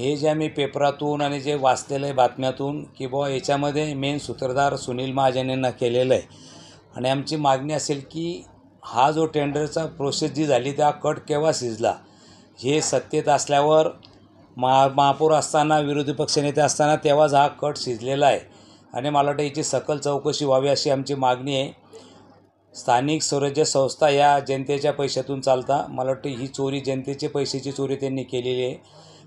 हे जे आम्ही पेपरातून आणि जे वाचलेलं आहे बातम्यातून की बुवा याच्यामध्ये मेन सूत्रधार सुनील महाजन यांना केलेलं आहे आणि आमची मागणी असेल की हा जो टेंडरचा प्रोसेस जी झाली त्या कट केव्हा शिजला हे सत्तेत असल्यावर महापौर असताना विरोधी पक्षनेते असताना तेव्हाच हा कट शिजलेला आहे आणि मला वाटतं याची सकल चौकशी व्हावी अशी आमची मागणी आहे. स्थानिक स्वराज्य संस्था या जनतेच्या पैशातून चालता. मला वाटतं ही चोरी जनतेचे पैशाची चोरी त्यांनी केलेली आहे.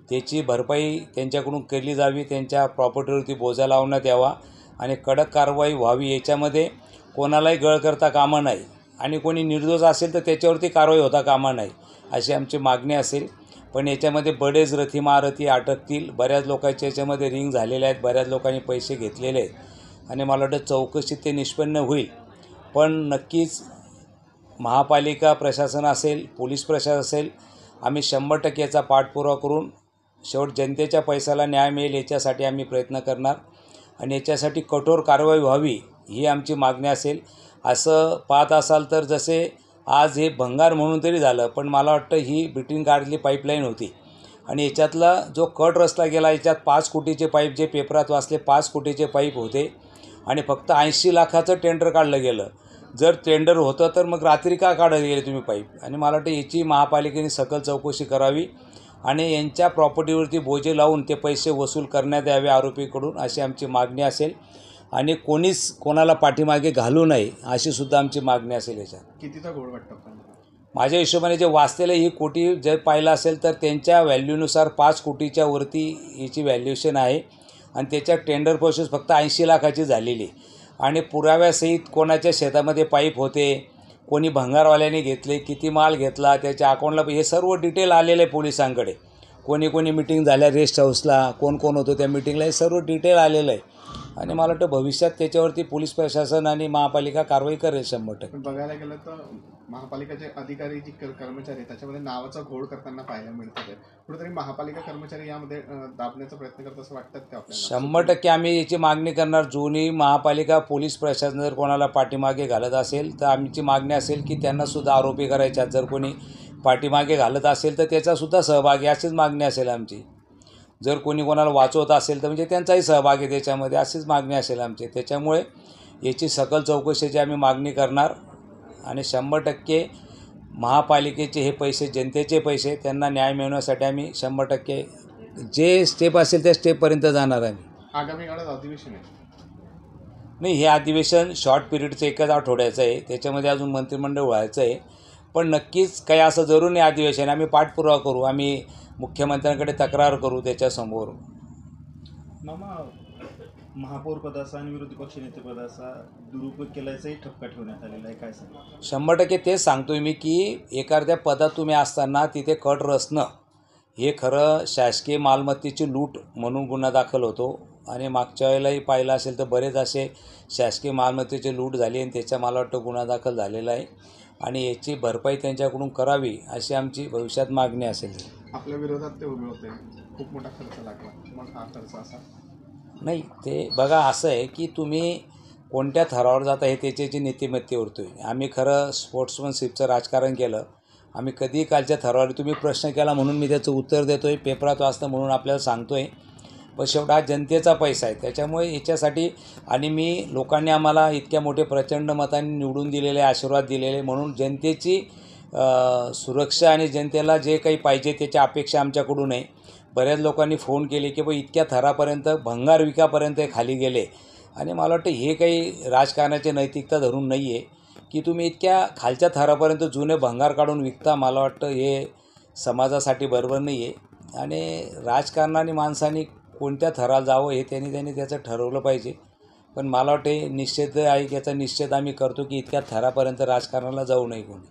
त्याची भरपाई त्यांच्याकडून केली जावी, त्यांच्या प्रॉपर्टीवरती बोजा लावण्यात यावा आणि कडक कारवाई व्हावी. याच्यामध्ये कोणालाही गळ करता कामा नाही आणि कोणी निर्दोष असेल तर त्याच्यावरती कारवाई होता कामा नाही अशी आमची मागणी असेल. पण याच्यामध्ये बरेच रथी महारथी अटकतील. बऱ्याच लोकांच्या याच्यामध्ये रिंग झालेले आहेत, बऱ्याच लोकांनी पैसे घेतलेले आहेत आणि मला वाटतं चौकशीत ते निष्पन्न होईल. पण नक्कीच महापालिका प्रशासन असेल, पोलीस प्रशासन असेल, आम्ही 100% याचा पाठपुरावा करून शेवट जनतेच्या पैशाला न्याय मिळेल याच्यासाठी आम्ही प्रयत्न करणार आणि याच्यासाठी कठोर कारवाई व्हावी ही आमची मागणी असेल. असं पाहत असाल तर जसे आज हे भंगार म्हणून तरी झालं, पण मला वाटतं ही ब्रिटन काढली पाईपलाईन होती आणि याच्यातला जो कट रचला गेला याच्यात 5 कोटीचे पाईप जे पेपरात वाचले 5 कोटीचे पाईप होते आणि फक्त 80 लाखाचं टेंडर काढलं गेलं. जर टेंडर होतं तर मग रात्री का काढत गेले तुम्ही पाईप? आणि मला वाटतं याची महापालिकेने सकल चौकशी करावी आणि यांच्या प्रॉपर्टीवरती बोजे लावून ते पैसे वसूल करण्यात यावे आरोपीकडून अशी आमची मागणी असेल आणि कोणीच कोणाला पाठीमागे घालू नये अशी सुद्धा आमची मागणी असेल. याच्यात कितीचा घोळ वाटतं? माझ्या हिशोबाने जे वाचलेलं ही कोटी जर पाहिलं असेल तर त्यांच्या व्हॅल्यूनुसार 5 कोटीच्या वरती याची व्हॅल्युएशन आहे आणि त्याच्या टेंडर प्रोसेस फक्त 80 लाखाची झालेली आणि पुराव्यासहित कोणाच्या शेतामध्ये पाईप होते, कोणी भंगारवाल्याने घेतले, किती माल घेतला, त्याच्या अकाउंटला हे सर्व डिटेल आलेलं आहे पोलिसांकडे. कोणी मिटिंग झाल्या रेस्ट हाऊसला, कोण होतं त्या मिटिंगला, हे सर्व डिटेल आलेलं आहे आणि मला वाटतं भविष्यात त्याच्यावरती पोलीस प्रशासन आणि महापालिका कारवाई करेल 100%. बघायला गेलं तर महापालिकेचे अधिकारी जी कर्मचारी त्याच्यामध्ये नावाचा घोळ करताना पाहायला मिळतात. कुठेतरी महापालिका कर्मचारी यामध्ये दाबण्याचा प्रयत्न करतात असं वाटतं ते आपल्याला? 100% आम्ही याची मागणी करणार. जुनी महापालिका पोलीस प्रशासन जर कोणाला पाठीमागे घालत असेल तर आमची मागणी असेल की त्यांनासुद्धा आरोपी करायच्यात. जर कोणी पाठीमागे घालत असेल तर त्याचासुद्धा सहभाग अशीच मागणी असेल आमची. जर कोणी कोणाला वाचवत असेल तर म्हणजे त्यांचाही सहभाग आहे त्याच्यामध्ये अशीच मागणी असेल आमची. त्याच्यामुळे याची सकल चौकशीची आम्ही मागणी करणार आणि 100% महापालिकेचे हे पैसे जनतेचे पैसे त्यांना न्याय मिळवण्यासाठी आम्ही 100% जे स्टेप असेल त्या स्टेपपर्यंत जाणार आहे. आगामी काळात अधिवेशन आहे? नाही, हे अधिवेशन शॉर्ट पिरियडचं 1च आठवड्याचं आहे. त्याच्यामध्ये अजून मंत्रिमंडळ व्हायचं आहे. पण नक्कीच काही असं जरूर नाही अधिवेशन. आम्ही पाठपुरावा करू, आम्ही मुख्यमंत्र्यांकडे तक्रार करू त्याच्यासमोर. मामा, महापौर पदाचा आणि विरोधी पक्षनेतेपदाचा दुरुपयोग केल्याचाही ठपका ठेवण्यात आलेला आहे, काय सांगा? 100% तेच सांगतोय मी की एखाद्या पदात तुम्ही असताना तिथे कट रचणं हे खरं शासकीय मालमत्तेची लूट म्हणून गुन्हा दाखल होतो आणि मागच्या वेळेलाही पाहिलं असेल तर बरेच असे शासकीय मालमत्तेची लूट झाली आणि त्याचा मला वाटतं गुन्हा दाखल झालेला आहे आणि याची भरपाई त्यांच्याकडून करावी अशी आमची भविष्यात मागणी असेल. आपल्या विरोधात ते उभे होते, खूप मोठा खर्च लागला, मग हा खर्च असा नाही. ते बघा असं आहे की तुम्ही कोणत्या थरावर जाता हे त्याच्याची नीतिमत्तेवरतो आहे. आम्ही खरं स्पोर्ट्समनशिपचं राजकारण केलं. आम्ही कधीही कालच्या थरावर तुम्ही प्रश्न केला म्हणून मी त्याचं उत्तर देतो आहे, पेपरात वाचतं म्हणून आपल्याला सांगतो आहे. पण शेवट हा जनतेचा पैसा आहे त्याच्यामुळे याच्यासाठी आणि मी लोकांनी आम्हाला इतक्या मोठे प्रचंड मतांनी निवडून दिलेले, आशीर्वाद दिलेले म्हणून जनतेची सुरक्षा आणि जनतेला जे काही पाहिजे त्याच्या अपेक्षा आमच्याकडून आहे. बऱ्याच लोकांनी फोन केले की इतक्या थरापर्यंत भंगार विकापर्यंत खाली गेले आणि मला वाटतं हे काही राजकारणाची नैतिकता धरून नाही आहे की तुम्ही इतक्या खालच्या थरापर्यंत जुने भंगार काढून विकता. मला वाटतं हे समाजासाठी बरोबर नाही आहे आणि राजकारणाने माणसांनी कोणत्या थराला जावं हे त्यांनी त्याचं ठरवलं पाहिजे. पण मला वाटते निश्चित आहे याचा निश्चित आम्ही करतो की इतक्या थरापर्यंत राजकारणाला जाऊ नये कोणी.